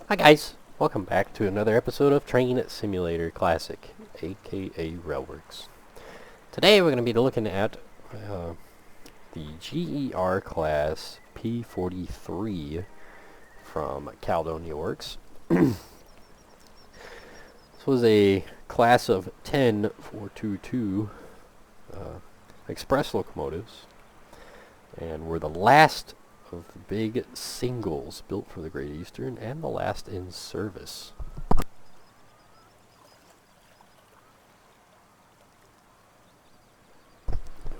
Hi guys, welcome back to another episode of Train Simulator Classic, aka Railworks. Today we're going to be looking at the GER class P43 from Caledonia Works. This was a class of 10 422 express locomotives, and were the last of the big singles built for the Great Eastern and the last in service.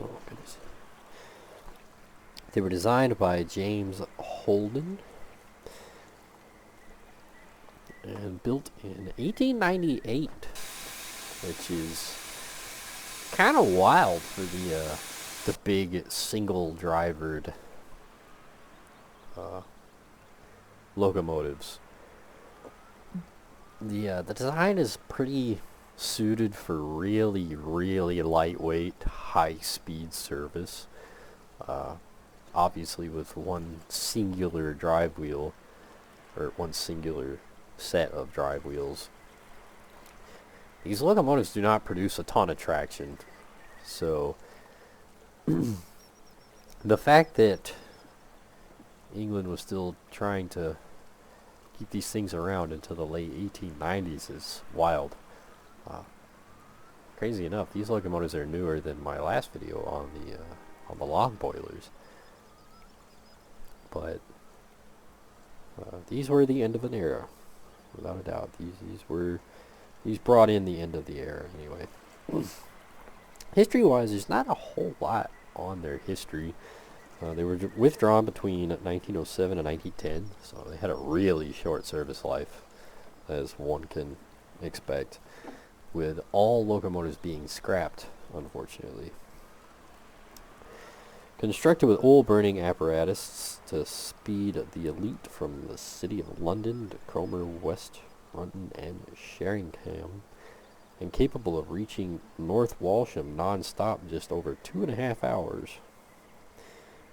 Oh goodness. They were designed by James Holden and built in 1898, which is kind of wild for the big single drivered locomotives. The design is pretty suited for really lightweight, high speed service. Obviously, with one singular drive wheel, or one singular set of drive wheels. These locomotives do not produce a ton of traction, so the fact that England was still trying to keep these things around until the late 1890s is wild. Crazy enough, these locomotives are newer than my last video on the long boilers. But these were the end of an era, without a doubt. These brought in the end of the era anyway. History-wise, there's not a whole lot on their history. They were withdrawn between 1907 and 1910, so they had a really short service life, as one can expect, with all locomotives being scrapped, unfortunately. Constructed with oil-burning apparatus to speed the elite from the city of London to Cromer, West London, and Sheringham, and capable of reaching North Walsham non-stop in just over 2.5 hours.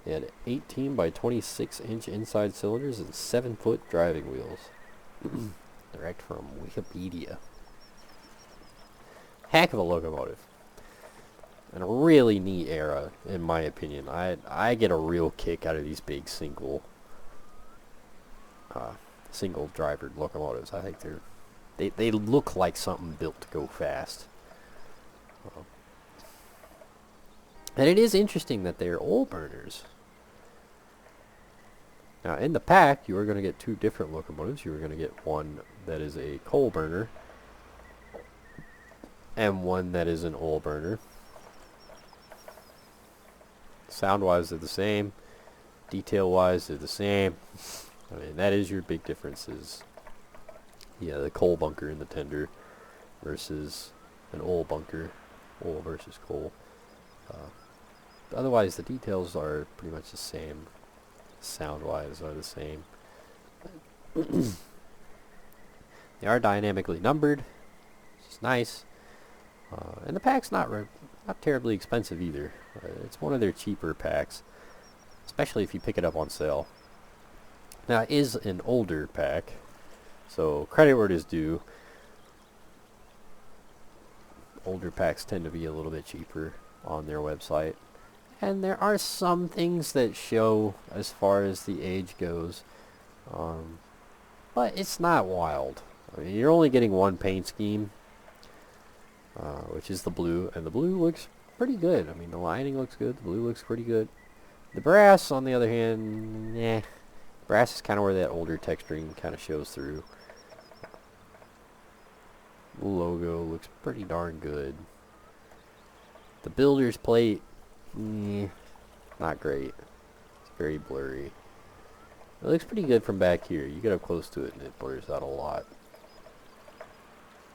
They had 18 by 26 inch inside cylinders and 7-foot driving wheels. Direct from Wikipedia. Heck of a locomotive. And a really neat era, in my opinion. I get a real kick out of these big single drivered locomotives. I think they look like something built to go fast. And it is interesting that they're oil burners. Now, in the pack, you are going to get two different locomotives. You are going to get one that is a coal burner and one that is an oil burner. Sound-wise, they're the same. Detail-wise, they're the same. I mean, that is your big differences. Yeah, the coal bunker in the tender versus an oil bunker. Oil versus coal. Otherwise, the details are pretty much the same. Sound-wise are the same. They are dynamically numbered, which is nice. And the pack's not terribly expensive either. It's one of their cheaper packs, especially if you pick it up on sale. Now, it is an older pack, so credit where it is due. Older packs tend to be a little bit cheaper on their website. And there are some things that show as far as the age goes. But it's not wild. I mean, you're only getting one paint scheme, which is the blue. And the blue looks pretty good. I mean, the lining looks good. The blue looks pretty good. The brass, on the other hand, brass is kind of where that older texturing kind of shows through. The logo looks pretty darn good. The builder's plate, not great. It's very blurry. It looks pretty good from back here. You get up close to it and it blurs out a lot.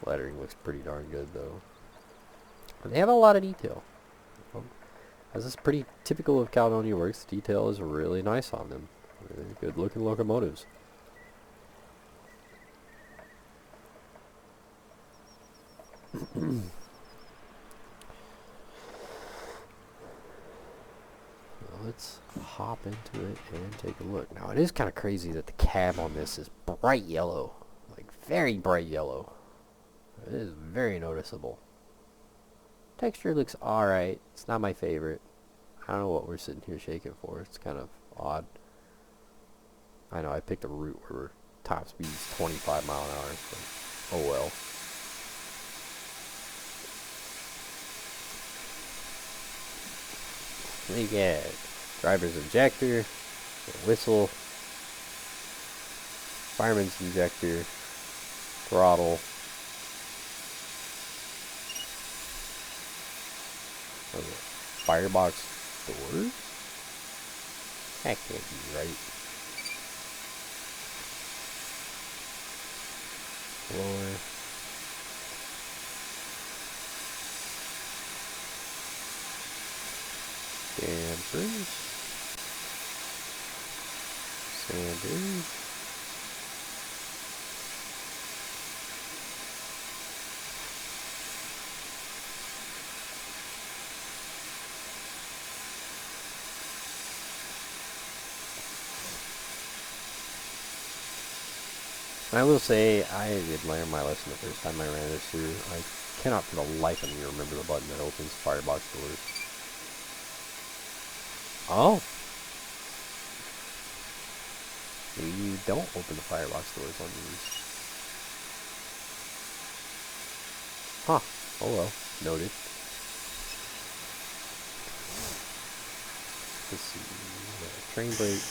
Lettering looks pretty darn good though. And they have a lot of detail. As is pretty typical of Caledonia Works, the detail is really nice on them. Really good looking locomotives. let's hop into it and take a look. Now, it is kind of crazy that the cab on this is bright yellow. Like, very bright yellow. It is very noticeable. Texture looks alright. It's not my favorite. I don't know what we're sitting here shaking for. It's kind of odd. I know I picked a route where top speed is 25 mile an hour. So, oh well. Then you get driver's injector, whistle, fireman's injector, throttle, firebox doors? That can't be right. Floor. Dampers. Sanders. I will say, I did learn my lesson the first time I ran this through. I cannot for the life of me remember the button that opens firebox doors. Oh. You don't open the firebox doors on these. Huh. Oh well. Noted. Let's see. Train brake.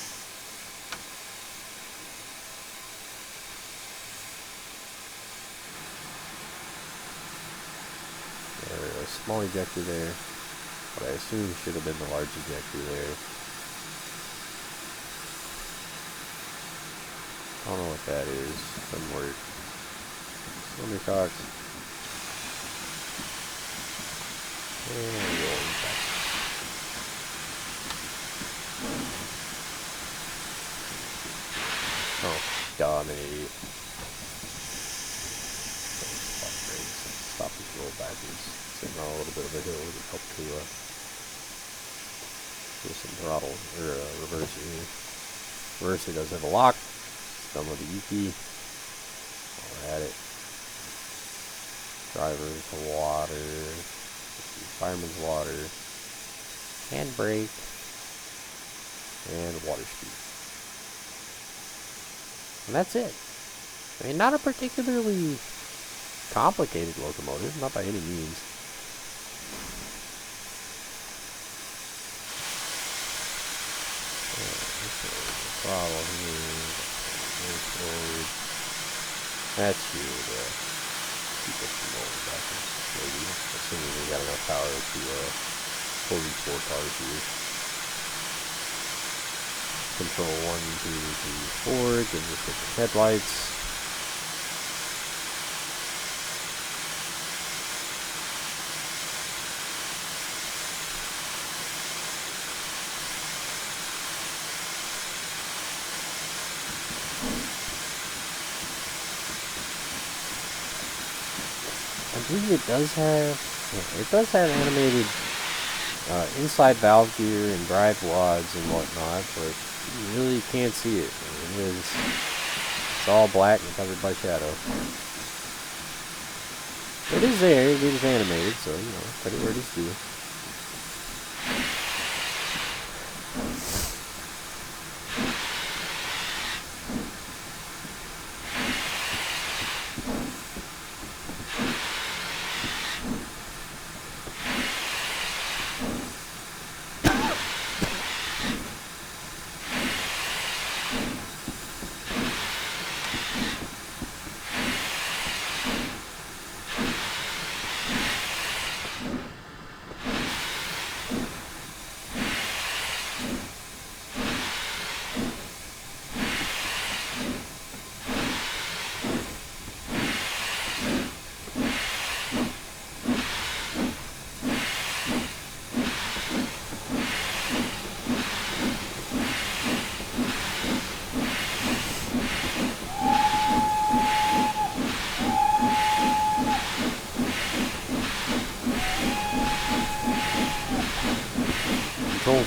There's a small ejector there, but I assume should have been the large ejector there. I don't know what that is. Doesn't work. Cylinder cocks. And rolling back. Oh, God, I'm an idiot. Stop this roll backwards. Sitting on a little bit of a hill would help to do some throttle or reverser here. Reverser does have a lock. Thumb of the E key. While we're at it. Driver's water. Fireman's water. Handbrake. And water speed. And that's it. I mean, not a particularly complicated locomotive, not by any means. Throttle here. Forward. That's here to keep us from rolling backwards, maybe. Assuming we got enough power to pull these 4 cars here. Control 1, 2, 3, 4. Gives us different headlights. I believe it does have animated inside valve gear and drive rods and whatnot, but you really can't see it. It's all black and covered by shadow. It is there, it is animated, so you know, credit where it is due.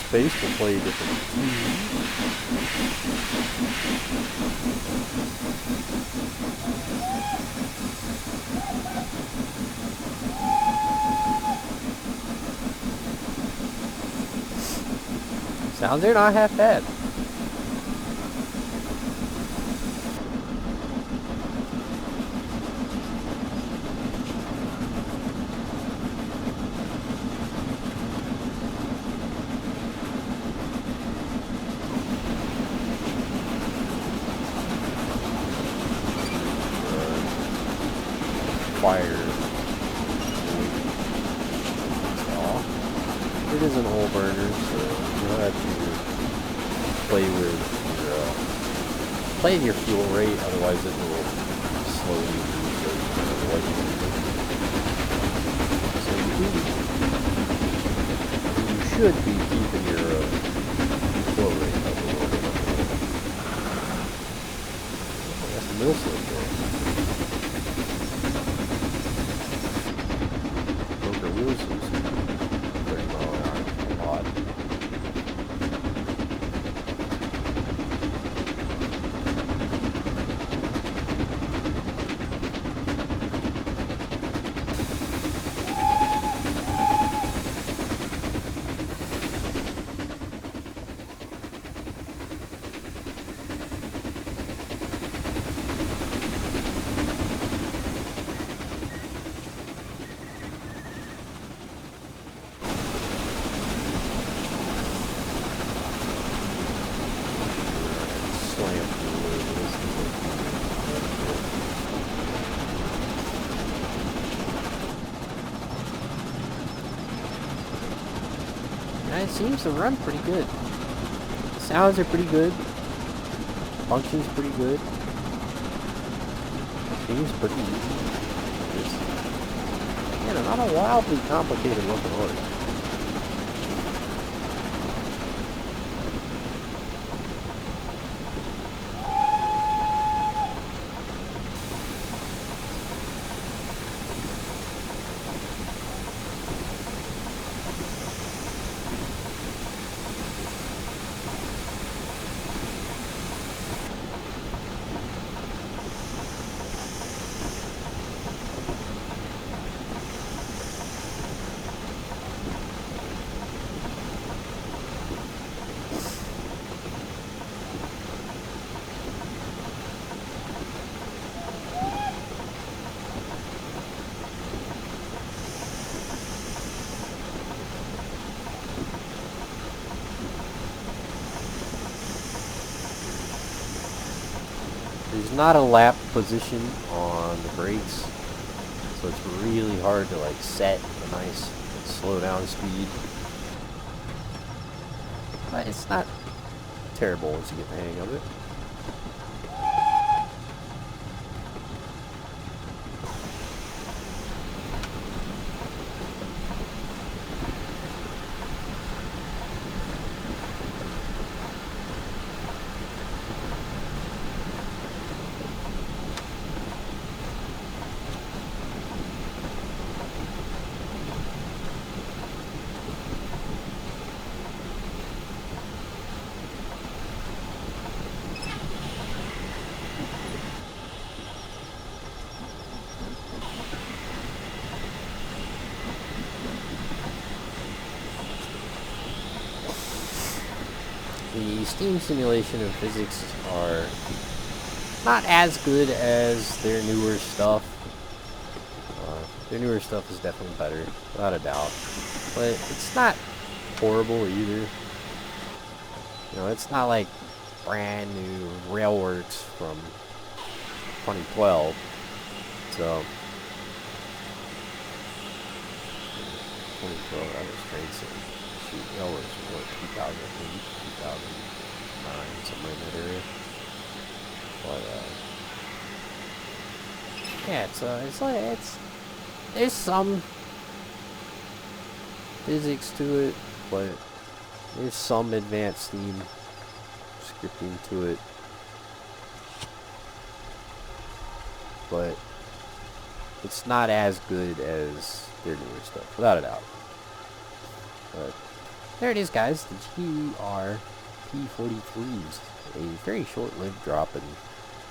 space to play different keys. Sounds are not half bad. Fire. It is an oil burner, so you'll have to play with your play your fuel rate, otherwise it will slowly lose what you do. So you should be keeping your flow rate up a little bit. That's the middle slope there. Wheels is 30 mile an hour, a lot. And it seems to run pretty good. The sounds are pretty good. Functions pretty good. Seems pretty easy. It's, not a wildly complicated looking horse. There's not a lap position on the brakes, so it's really hard to like set a nice slow down speed. But it's not terrible once you get the hang of it. The steam simulation and physics are not as good as their newer stuff. Their newer stuff is definitely better, without a doubt. But it's not horrible either. It's not like brand new Railworks from 2012. So 2012, that was train sim. Shoot, Railworks was what, 2008, 2009, somewhere in that area. But yeah, there's some physics to it, but there's some advanced steam scripting to it. But it's not as good as their newer stuff, without a doubt. But there it is, guys. The GER P43s. A very short-lived drop in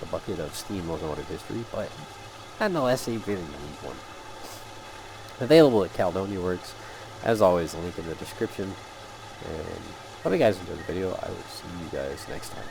the bucket of Steam locomotive history, but nonetheless a very neat one. Available at Caledonia Works. As always, link in the description. And hope you guys enjoyed the video. I will see you guys next time.